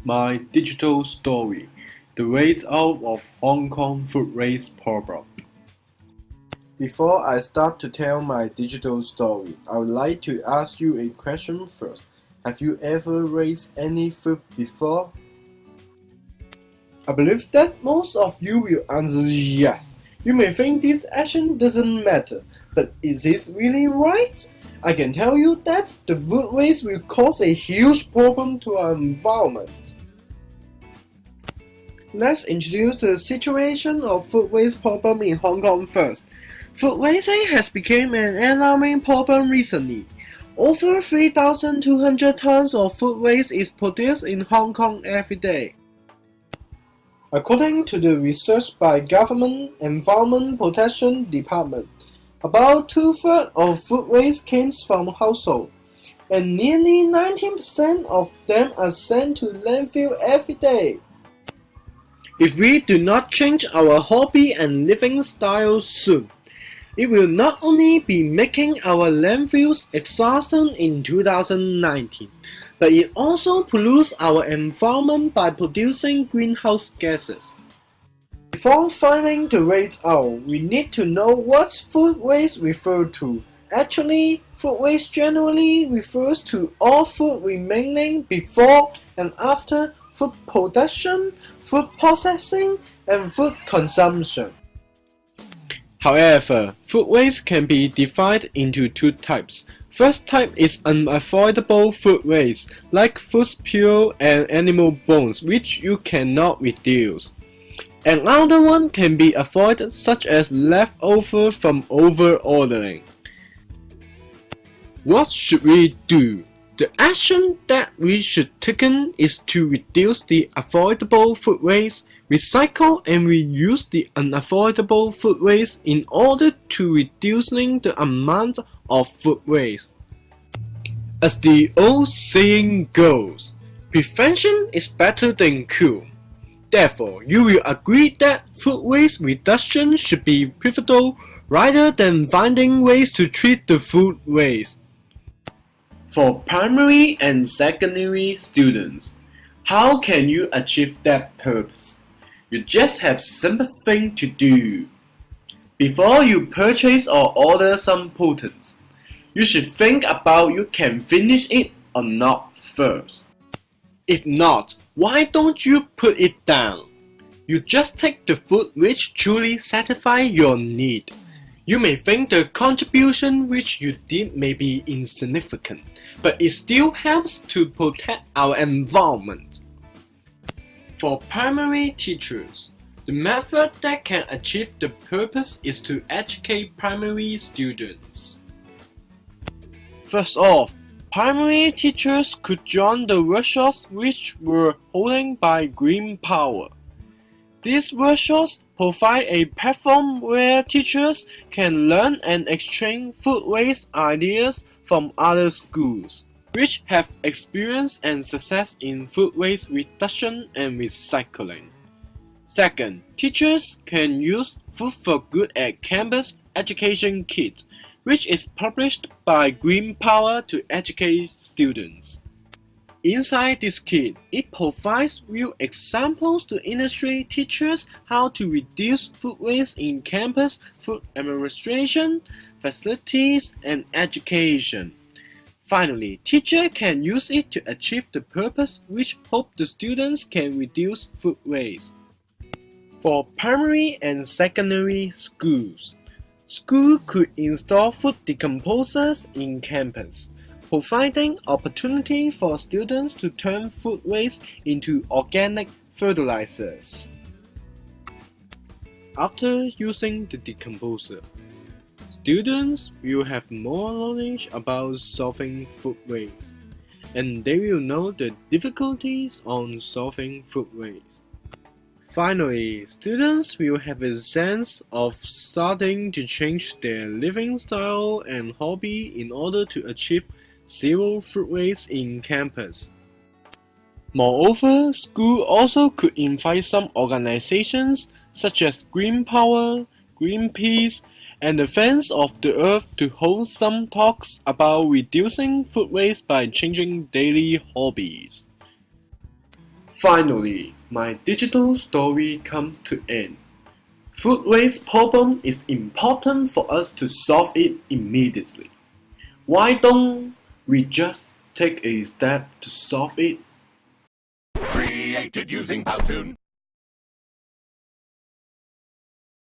My digital story: The Ways Out of Hong Kong Food Waste Problem. Before I start to tell my digital story, I would like to ask you a question first. Have you ever raised any food before? I believe that most of you will answer yes. You may think this action doesn't matter, but is this really right? I can tell you that the food waste will cause a huge problem to our environment. Let's introduce the situation of food waste problem in Hong Kong first. Food wasting has become an alarming problem recently. Over 3,200 tons of food waste is produced in Hong Kong every day. According to the research by Government Environment Protection Department, about two-thirds of food waste comes from households, and nearly 19% of them are sent to landfill every day. If we do not change our hobby and living style soon, it will not only be making our landfills exhausting in 2019, but it also pollutes our environment by producing greenhouse gases. Before finding the waste out, we need to know what food waste refers to. Actually, food waste generally refers to all food remaining before and after food production, food processing, and food consumption. However, food waste can be divided into two types. First type is unavoidable food waste, like food peel and animal bones, which you cannot reduce. Another one can be avoided, such as leftover from over-ordering. What should we do? The action that we should take is to reduce the avoidable food waste, recycle and reuse the unavoidable food waste in order to reducing the amount of food waste. As the old saying goes, prevention is better than cure. Therefore, you will agree that food waste reduction should be pivotal rather than finding ways to treat the food waste. For primary and secondary students, how can you achieve that purpose? You just have simple thing to do. Before you purchase or order some poutines, you should think about you can finish it or not first. If not, why don't you put it down? You just take the food which truly satisfies your need. You may think the contribution which you did may be insignificant, but it still helps to protect our environment. For primary teachers, the method that can achieve the purpose is to educate primary students. First off, primary teachers could join the workshops which were holding by Green Power. These workshops provide a platform where teachers can learn and exchange food waste ideas from other schools, which have experience and success in food waste reduction and recycling. Second, teachers can use Food for Good at Campus Education Kit, which is published by Green Power to educate students. Inside this kit, it provides real examples to illustrate teachers how to reduce food waste in campus food administration, facilities, and education. Finally, teachers can use it to achieve the purpose which hope the students can reduce food waste. For primary and secondary schools, schools could install food decomposers in campus, providing opportunity for students to turn food waste into organic fertilizers. After using the decomposer, students will have more knowledge about solving food waste, and they will know the difficulties on solving food waste. Finally, students will have a sense of starting to change their living style and hobby in order to achieve zero food waste in campus. Moreover, school also could invite some organizations such as Green Power, Greenpeace, and the Friends of the Earth to hold some talks about reducing food waste by changing daily hobbies. Finally, my digital story comes to end. Food waste problem is important for us to solve it immediately. Why don't we just take a step to solve it? Created using Powtoon.